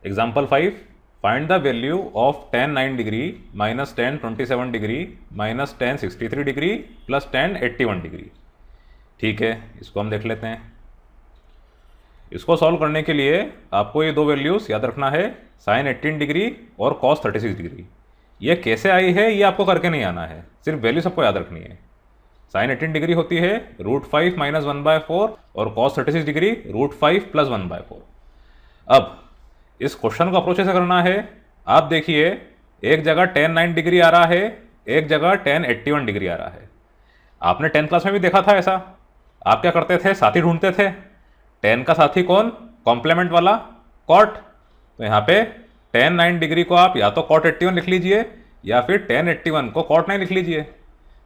Example 5, find the value of tan 9 degree minus tan 27 degree minus tan 63 degree plus tan 81 degree. ठीक है, इसको हम देख लेते हैं। इसको सॉल्व करने के लिए आपको ये दो वैल्यूज़ याद रखना है, साइन 18 डिग्री और cos 36 डिग्री। ये कैसे आई है ये आपको करके नहीं आना है, सिर्फ वैल्यू सबको याद रखनी है। साइन 18 डिग्री होती है √5 माइनस 1/4 और cos 36 डिग्री √5 प्लस 1/4। अब इस क्वेश्चन को अप्रोच ऐसे करना है, आप देखिए एक जगह tan 9 डिग्री आ रहा है, एक जगह tan 81 डिग्री आ रहा है। आपने 10th क्लास में भी देखा था ऐसा। आप क्या करते थे, साथी ढूंढते थे। tan का साथी कौन, कॉम्प्लीमेंट वाला cot। तो यहाँ पे tan 9 डिग्री को आप या तो cot 81 लिख लीजिए या फिर tan 81 को cot 9 लिख लीजिए।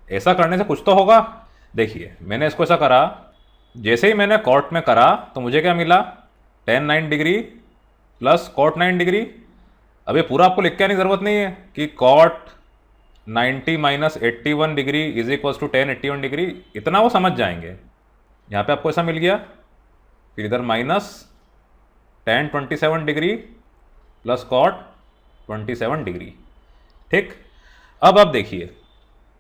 ऐसा करने से कुछ तो होगा। देखिए मैंने इसको ऐसा करा, जैसे ही मैंने cot में करा तो मुझे क्या मिला, tan 9 degree plus cot 9 degree. अब ये पूरा आपको लिख के आने की ज़रूरत नहीं है कि cot 90 minus 81 degree is equals to tan 81 degree, इतना वो समझ जाएंगे। यहाँ पे आपको ऐसा मिल गया, फिर इधर minus tan 27 degree plus cot 27 degree. ठीक, अब आप देखिए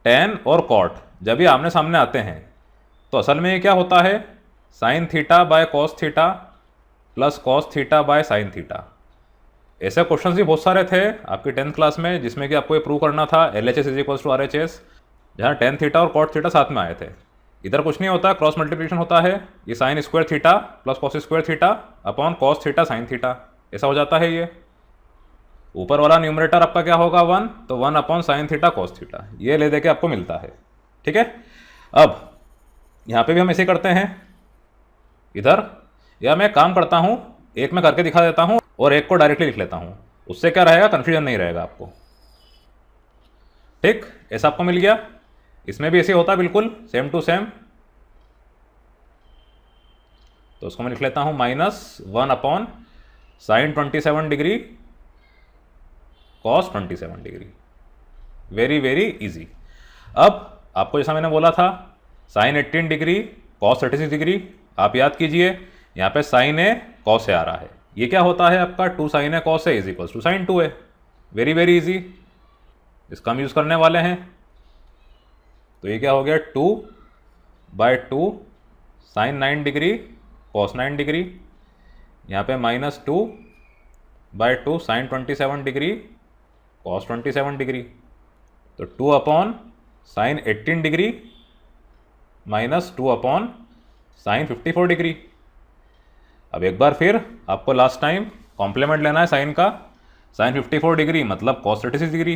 tan और cot जब ये आमने सामने आते हैं तो असल में ये क्या होता है, sine theta by cos theta plus cos theta by sine theta. ऐसे क्वेश्चंस भी बहुत सारे थे आपकी 10th क्लास में, जिसमें कि आपको ये प्रूव करना था LHS is equals to RHS, जहाँ tan थीटा और cot थीटा साथ में आए थे। इधर कुछ नहीं होता, क्रॉस मल्टीप्लिकेशन होता है, ये sine square theta plus cos square theta upon cos theta sine theta, ऐसा हो जाता है। ये ऊपर वाला न्यूमरेटर आपका क्या होगा 1, तो 1 upon sine theta cos theta, ये ले दे के आपको मिलता है। ठीक है, अब यहाँ पे भी हम ऐसे करते हैं इधर, या मैं काम करता हूँ, एक में करके दिखा देता हूँ और एक को डायरेक्टली लिख लेता हूँ, उससे क्या रहेगा, कन्फ्यूजन नहीं रहेगा आपको। ठीक, ऐसा आपको मिल गया। इसमें भी ऐसे होता है बिल्कुल सेम टू सेम, तो उसको मैं लिख लेता हूँ -1 upon sine 27 degree cos 27 degree. Very very easy. अब आपको जैसा मैंने बोला था साइन 18 डिग्री कॉस 36 डिग्री, आप याद कीजिए यहाँ पे साइन ए कॉस ए आ रहा है, ये क्या होता है आपका 2 sine A cos A is equals to sine 2a। Very very easy, इसका हम यूज़ करने वाले हैं। तो ये क्या हो गया 2/2 साइन 9 डिग्री कॉस 9 डिग्री, यहाँ पे -2/2 साइन 27 डिग्री कॉस 27 डिग्री, तो 2 upon sine 18 degree -2 upon sine 54 degree. अब एक बार फिर आपको लास्ट टाइम कॉम्प्लीमेंट लेना है साइन का, साइन 54 डिग्री मतलब कॉस 36 डिग्री,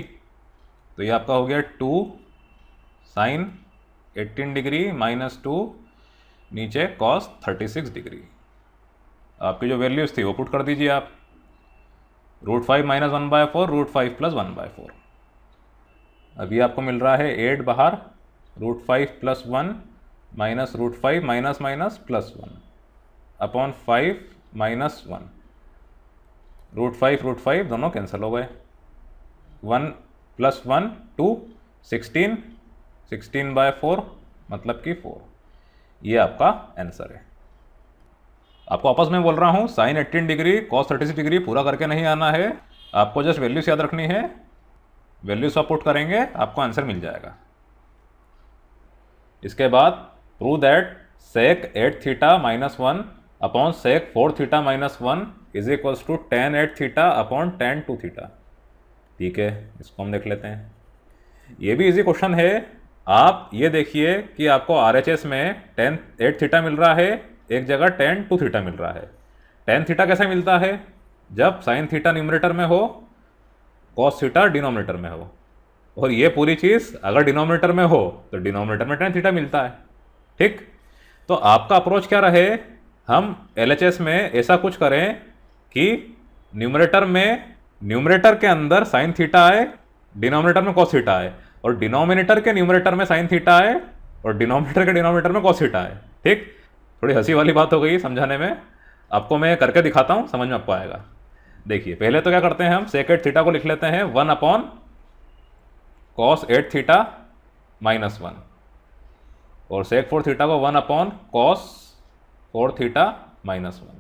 तो ये आपका हो गया 2 साइन 18 डिग्री -2 नीचे कॉस 36 डिग्री। आपकी जो वैल्यूज थी वो पुट कर दीजिए आप, √5 माइनस 1/4 √5 प्लस 1/4। अभी आपको मिल रहा है 8 बाहर, √5 plus 1 minus √5 minus minus plus 1 upon 5 minus 1, √5 दोनों कैंसिल हो गए, 1 प्लस 1 2 16 16/4 मतलब कि 4। ये आपका आंसर है। आपको आपस में बोल रहा हूँ साइन 18 डिग्री कॉस 36 डिग्री पूरा करके नहीं आना है, आपको जस्ट वैल्यूज याद रखनी है, वैल्यूज आप पुट करेंगे आपको आंसर मिल जाएगा। इसके बाद prove that sec 8 theta minus 1 upon sec 4 theta minus 1 is equals to tan 8 theta upon tan 2 theta. ठीक है, इसको हम देख लेते हैं। ये भी इजी क्वेश्चन है। आप ये देखिए कि आपको RHS में tan 8 थीटा मिल रहा है, एक जगह tan 2 थीटा मिल रहा है। tan थीटा कैसे मिलता है, जब साइन थीटा न्यूमरेटर में हो cos थीटा डिनोमिनेटर में हो, और ये पूरी चीज़ अगर डिनोमिनेटर में हो तो डिनोमिनेटर में tan थीटा मिलता है। ठीक, तो आपका अप्रोच क्या रहे, हम LHS में ऐसा कुछ करें कि न्यूमरेटर के अंदर साइन थीटा आए, डिनोमिनेटर में cos थीटा आए, और डिनोमिनेटर के न्यूमरेटर में साइन थीटा आए और डिनोमिनेटर के डिनोमिनेटर में cos थीटा आए। ठीक, थोड़ी हंसी वाली बात हो गई समझाने में, आपको मैं करके दिखाता हूँ, समझ में आपको आएगा। देखिए पहले तो क्या करते हैं, हम सेक 8 थीटा को लिख लेते हैं 1 अपॉन कॉस 8 थीटा माइनस 1, और सेक 4 थीटा को 1 अपॉन कॉस 4 थीटा माइनस 1।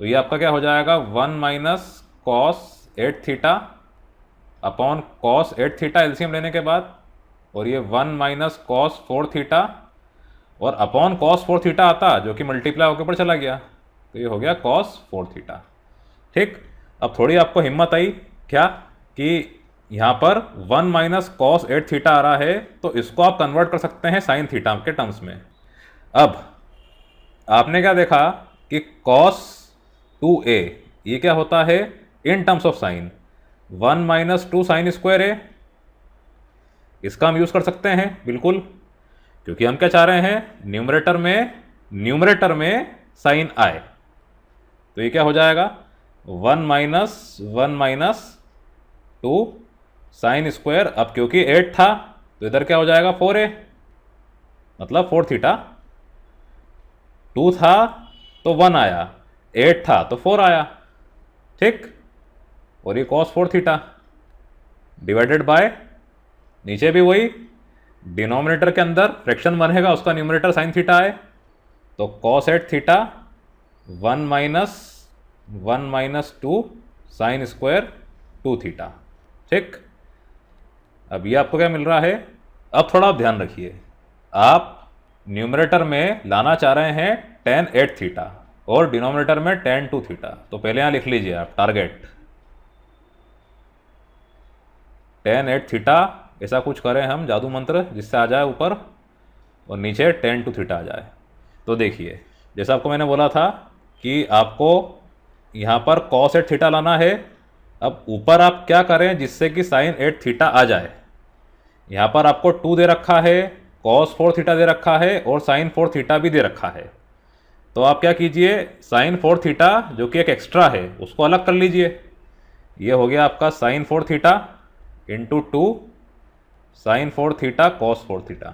तो ये आपका क्या हो जाएगा 1 minus cos 8 theta upon cos 8 theta LCM लेने के बाद, और ये 1 माइनस कॉस 4 थीटा और अपॉन कॉस 4 थीटा आता जो कि मल्टीप्लाई होकर ऊपर चला गया, तो ये हो गया कॉस 4 थीटा। ठीक, अब थोड़ी आपको हिम्मत आई क्या कि यहाँ पर 1 माइनस कॉस 8 थीटा आ रहा है, तो इसको आप कन्वर्ट कर सकते हैं साइन थीटा के टर्म्स में। अब आपने क्या देखा कि cos 2a ये क्या होता है in terms of sine, 1 minus 2 sine square है, इसका हम यूज कर सकते हैं बिल्कुल, क्योंकि हम क्या चाह रहे हैं न्यूमरेटर में साइन आए। तो ये क्या हो जाएगा 1 माइनस 2 साइन स्क्वायर। अब क्योंकि 8 था तो इधर क्या हो जाएगा 4a, मतलब 4 थीटा। 2 था तो 1 आया, 8 था तो 4 आया। ठीक, और ये cos 4 थीटा डिवाइडेड बाय, नीचे भी वही डिनोमिनेटर के अंदर फ्रैक्शन बनेगा, उसका न्यूमरेटर साइन थीटा है, तो cos 8 theta 1 minus 2 sine square 2 theta. ठीक, अब ये आपको क्या मिल रहा है। अब थोड़ा आप ध्यान रखिए, आप न्यूमरेटर में लाना चाह रहे हैं tan 8 थीटा और डिनोमिनेटर में tan 2 थीटा। तो पहले यहाँ लिख लीजिए आप टारगेट tan 8 थीटा, ऐसा कुछ करें हम जादू मंत्र जिससे आ जाए ऊपर और नीचे tan 2 थीटा आ जाए। तो देखिए जैसा आपको मैंने बोला था कि आपको यहाँ पर cos 8 थीटा लाना है। अब ऊपर आप क्या करें जिससे कि sin 8 थीटा आ जाए। यहाँ पर आपको 2 दे रखा है, cos 4 थीटा दे रखा है और sin 4 थीटा भी दे रखा है। तो आप क्या कीजिए sin 4 थीटा जो कि एक एक्स्ट्रा है उसको अलग कर लीजिए। ये हो गया आपका sin 4 theta into 2 sin 4 theta cos 4 theta.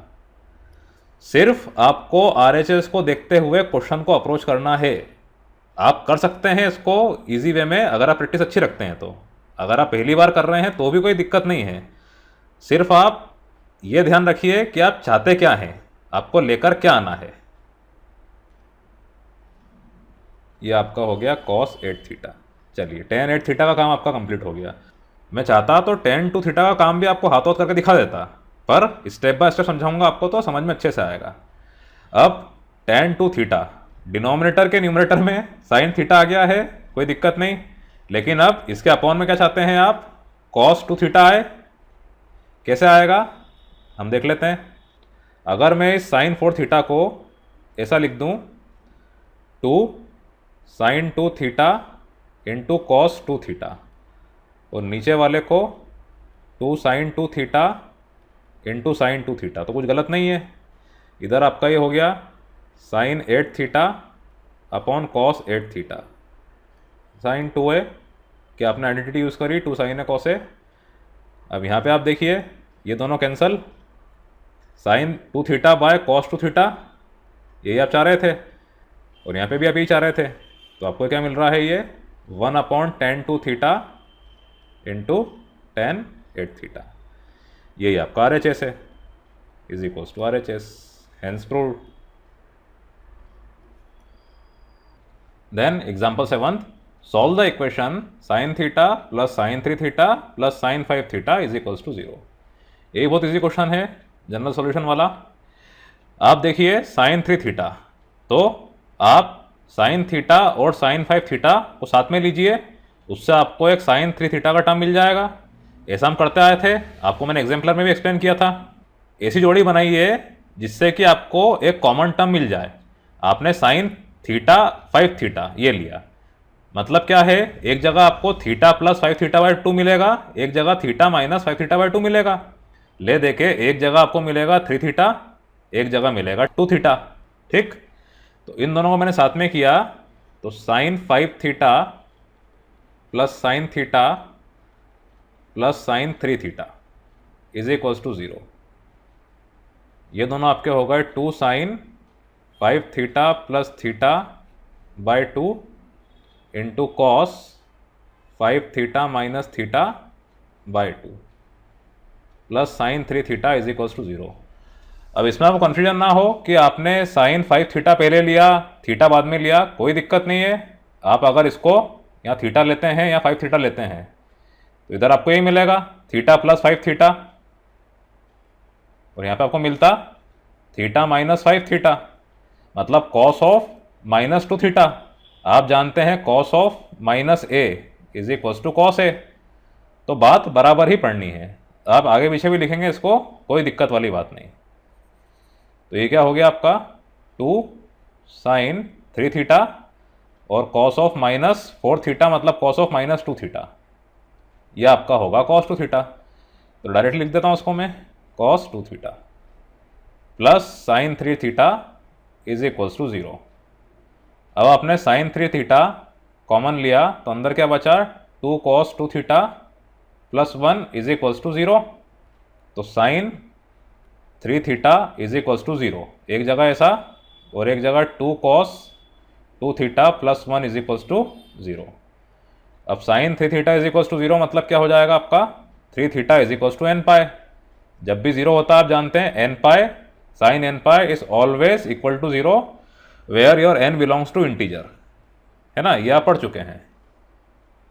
सिर्फ आपको RHS को देखते हुए क्वेश्चन को अप्रोच करना है। आप कर सकते हैं इसको इजी वे में अगर आप प्रैक्टिस अच्छी रखते हैं तो। अगर आप पहली बार कर रहे हैं तो भी कोई दिक्कत नहीं है। सिर्फ आप ये ध्यान रखिए कि आप चाहते क्या हैं, आपको लेकर क्या आना है। ये आपका हो गया cos 8 थीटा। चलिए tan 8 थीटा का काम आपका कंप्लीट हो गया। मैं चाहता तो tan 2 थीटा का काम भी आपको हाथों करके दिखा देता, पर स्टेप बाय स्टेप समझाऊंगा आपको तो समझ में अच्छे से आएगा। अब tan 2 थीटा डिनोमिनेटर के न्यूमरेटर में साइन थीटा आ गया है, कोई दिक्कत नहीं। लेकिन अब इसके अपॉन में क्या चाहते हैं आप, cos 2 थीटा आए। कैसे आएगा हम देख लेते हैं। अगर मैं इस साइन 4 थीटा को ऐसा लिख दूं 2 sine 2 theta into cos 2 theta, और नीचे वाले को 2 sine 2 theta into sine 2 theta, तो कुछ गलत नहीं है। इधर आपका ये हो गया sine 8 theta upon cos 8 theta. Sine 2 है कि आपने आइडेंटिटी यूज़ करी, 2 साइन है कॉस है। अब यहाँ पे आप देखिए ये दोनों cancel, sine 2 theta by cos 2 theta, यही आप चाह रहे थे, और यहाँ पे भी आप यही चाह रहे थे। तो आपको क्या मिल रहा है, ये 1 upon tan 2 theta into tan 8 theta. यही आपका RHS है, is equals to RHS, hence proved. Then example 7, solve the equation sine theta plus sine 3 theta plus sine 5 theta is equals to 0। यही बहुत इजी क्वेश्चन है, general solution वाला। आप देखिए sine 3 theta, तो आप साइन थीटा और साइन 5 थीटा को साथ में लीजिए, उससे आपको एक साइन 3 थीटा का टर्म मिल जाएगा। ऐसा हम करते आए थे, आपको मैंने एग्जाम्पलर में भी एक्सप्लेन किया था। ऐसी जोड़ी बनाई है जिससे कि आपको एक कॉमन टर्म मिल जाए। आपने साइन थीटा 5 थीटा ये लिया, मतलब क्या है, एक जगह आपको थीटा प्लस 5 थीटा बाई 2 मिलेगा, एक जगह थीटा माइनस 5 थीटा बाई 2 मिलेगा। ले देके एक जगह आपको मिलेगा 3 थीटा, एक जगह मिलेगा 2 थीटा। ठीक, तो इन दोनों को मैंने साथ में किया, तो sine 5 theta plus sine theta plus sine 3 theta is equals to 0। ये दोनों आपके हो गए 2 sine 5 theta plus theta by 2 into cos 5 theta minus theta by 2 plus sine 3 theta is equals to 0। अब इसमें आपको कन्फ्यूजन ना हो कि आपने साइन 5 थीटा पहले लिया, थीटा बाद में लिया, कोई दिक्कत नहीं है। आप अगर इसको यहाँ थीटा लेते हैं या 5 थीटा लेते हैं तो इधर आपको यही मिलेगा थीटा प्लस 5 थीटा, और यहाँ पे आपको मिलता थीटा माइनस 5 थीटा, मतलब कॉस ऑफ माइनस 2 थीटा। आप जानते हैं cos of minus A is equals to cos A, तो बात बराबर ही पढ़नी है। आप आगे पीछे भी लिखेंगे इसको, कोई दिक्कत वाली बात नहीं। तो ये क्या हो गया आपका 2 साइन 3 थीटा और कॉस ऑफ माइनस 4 थीटा, मतलब कॉस ऑफ माइनस 2 थीटा, यह आपका होगा कॉस 2 थीटा। तो डायरेक्टली लिख देता हूँ उसको मैं, cos 2 theta plus sine 3 theta is equals to 0। अब आपने साइन 3 थीटा कॉमन लिया तो अंदर क्या बचा 2 cos 2 theta plus 1 is equals to 0। तो sine 3 theta is equals to 0, एक जगह ऐसा और एक जगह 2 cos 2 theta plus 1 is equals to 0। अब sine 3 theta is equals to 0 मतलब क्या हो जाएगा आपका 3 theta is equals to N pi. जब भी 0 होता है आप जानते हैं n pi sine n pi is always equal to 0 where your N belongs to integer, है ना, ये आप पढ़ चुके हैं।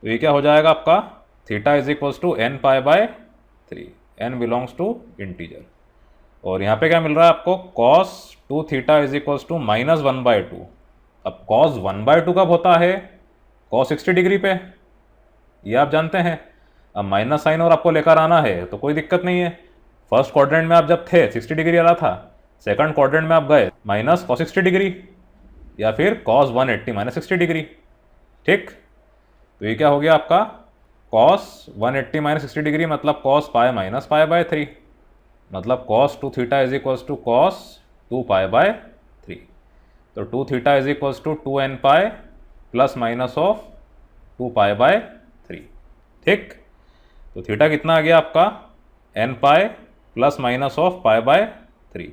तो ये क्या हो जाएगा आपका theta is equals to N pi by 3, N belongs to integer. और यहाँ पे क्या मिल रहा है आपको cos 2 theta is equals to minus 1/2। अब कॉस 1/2 कब होता है, कॉस 60 डिग्री पे, ये आप जानते हैं। अब माइनस साइन और आपको लेकर आना है तो कोई दिक्कत नहीं है। फर्स्ट क्वाड्रेंट में आप जब थे 60 डिग्री आ रहा था, सेकंड क्वाड्रेंट में आप गए माइनस कॉस 60 डिग्री या फिर कॉस 180 माइनस 60 डिग्री, ठीक। तो ये क्या हो गया आपका कॉस 180 माइनस 60 डिग्री मतलब cos pi minus pi by 3, मतलब cos 2 theta is equals to cos 2 pi by 3। तो 2 theta is equals to 2 n pi plus minus of 2 pi by 3, ठीक। तो थीटा कितना आ गया आपका n pi plus minus of pi by 3।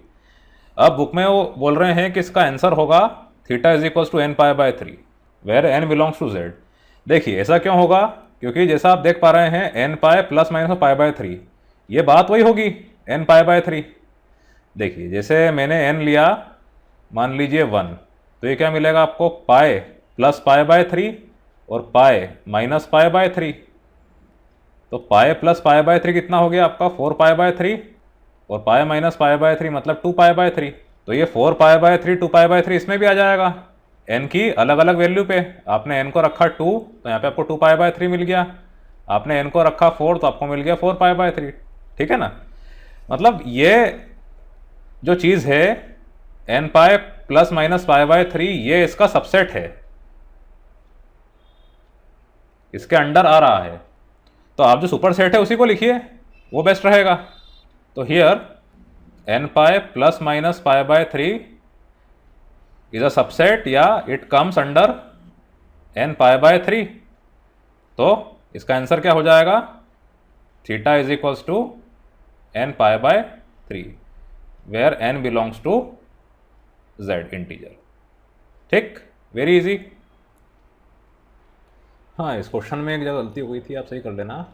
अब book में वो बोल रहे हैं कि इसका आंसर होगा theta is equals to N pi by 3 where n belongs to Z. देखिए ऐसा क्यों होगा, क्योंकि जैसा आप देख पा रहे हैं n pi plus minus of pi by 3, ये बात वही होगी एन पाई बाय 3। देखिए जैसे मैंने एन लिया मान लीजिए 1, तो ये क्या मिलेगा आपको पाई प्लस पाई बाय 3 और पाई माइनस पाई बाय 3। तो पाई प्लस पाई बाय 3 कितना हो गया आपका 4 पाई बाय 3 और पाई माइनस पाई बाय 3 मतलब 2 पाई बाय 3। तो ये 4 पाई बाय 3 2 पाई बाय 3 इसमें भी आ जाएगा, एन की अलग अलग वैल्यू पे। आपने एन को रखा 2 तो यहाँ पे आपको 2 पाई बाय 3 मिल गया, आपने एन को रखा 4 तो आपको मिल गया 4 पाई बाय 3, ठीक है ना। मतलब ये जो चीज़ है n pi plus minus pi by 3 ये इसका सबसेट है, इसके अंडर आ रहा है। तो आप जो सुपर सेट है उसी को लिखिए, वो बेस्ट रहेगा। तो here n pi plus minus pi by 3 is a subset या it comes under n pi by 3। तो इसका आंसर क्या हो जाएगा theta is equals to N pi by 3 where n belongs to Z integer, ठीक, very easy. हाँ इस question में एक जगह गलती हो गई थी, आप सही कर लेना,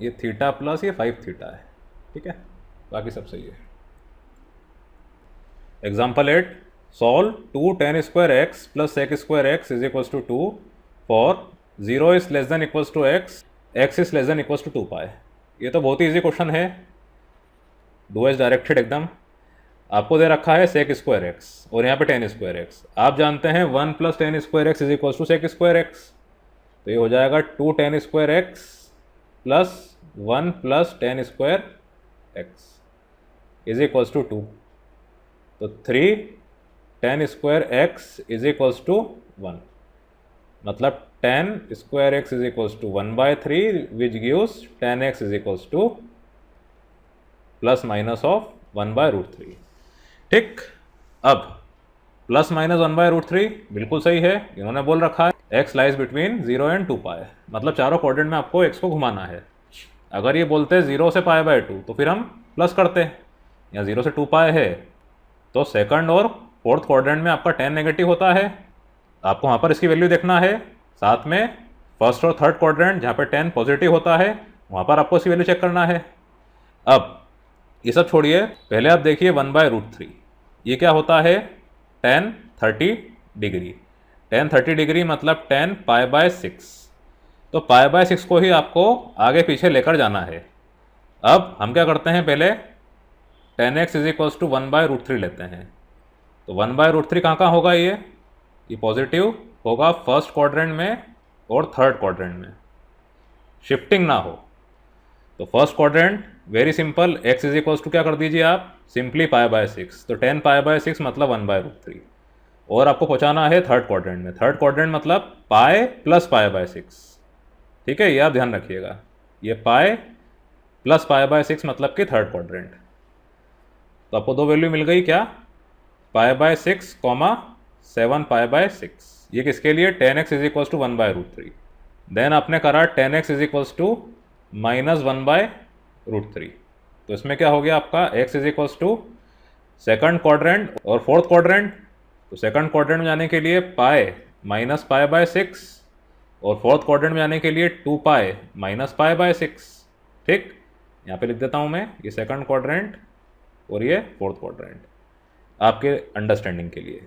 ये थीटा प्लस ये 5 थीटा है, ठीक है, बाकी सब सही है। Example 8 solve 2 tan square x plus sec square x is equals to 2 for 0 is less than equals to x, x is less than equals to 2 pi. ये तो बहुत ही ईजी क्वेश्चन है, डू एज डायरेक्टेड एकदम। आपको दे रखा है सेक square x और यहाँ पे tan स्क्वायर एक्स। आप जानते हैं 1 plus tan square x is equals to sec square x, तो ये हो जाएगा 2 tan square x plus 1 plus tan square x is equals to 2। तो 3 tan square x is equals to 1, मतलब tan square x is equals to 1/3 which gives tan x is equals to plus minus of 1/√3, ठीक। अब plus minus 1/√3 बिल्कुल सही है, इन्होंने बोल रखा है x लाइज बिटवीन 0 एंड 2 पाई, मतलब चारों क्वाड्रेंट में आपको x को घुमाना है। अगर ये बोलते 0 से पाई/2 तो फिर हम प्लस करते, या 0 से 2 पाई है तो सेकंड और फोर्थ क्वाड्रेंट में आपका tan नेगेटिव होता है, आपको वहाँ पर इसकी वैल्यू देखना है। साथ में फर्स्ट और थर्ड क्वाड्रेंट जहाँ पर tan पॉजिटिव होता है वहाँ पर आपको इसकी वैल्यू चेक करना है। अब ये सब छोड़िए, पहले आप देखिए 1/√3 ये क्या होता है tan 30 डिग्री। tan 30 डिग्री मतलब tan π/6। तो π/6 को ही आपको आगे पीछे लेकर जाना है। अब हम क्या करते हैं, पहले tan x is equals to 1/√3 लेते हैं। तो 1/√3 कहाँ होगा, ये पॉजिटिव होगा फर्स्ट क्वाड्रेंट में और थर्ड क्वाड्रेंट में, शिफ्टिंग ना हो। तो first quadrant very simple, x is equals to क्या कर दीजिए आप, सिंपली π/6। तो tan π/6 मतलब 1/√3। और आपको पहुंचाना है थर्ड क्वाड्रेंट में। थर्ड क्वाड्रेंट मतलब पाई प्लस π/6। ठीक है, ये आप ध्यान रखिएगा, ये पाई प्लस π/6 मतलब कि थर्ड क्वाड्रेंट। तो आपको दो वैल्यू मिल गई, क्या, π/6 7 π/6। ये किसके लिए, tan x is equals to 1/√3। Then आपने करा tan x is equals to -1/√3। तो इसमें क्या हो गया आपका, x is equals to second quadrant और फोर्थ क्वाड्रेंट। तो सेकंड क्वाड्रेंट में जाने के लिए पाई माइनस π/6 और फोर्थ क्वाड्रेंट में जाने के लिए 2 पाई माइनस π/6। ठीक, यहाँ पे लिख देता हूँ मैं, ये सेकंड क्वाड्रेंट और ये फोर्थ क्वाड्रेंट आपके अंडरस्टैंडिंग के लिए।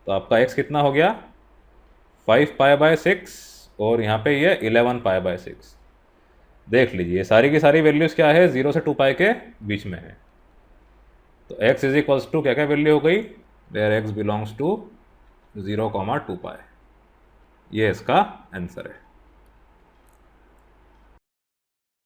तो आपका x कितना हो गया, 5 π/6 और यहाँ पे ये 11 π/6। देख लीजिए सारी की सारी वैल्यूज़ क्या है, 0 से 2 पाई के बीच में है। तो x इज इक्वल्स टू क्या क्या वैल्यू हो गई, where x belongs to 0, 2 pi. ये इसका आंसर है।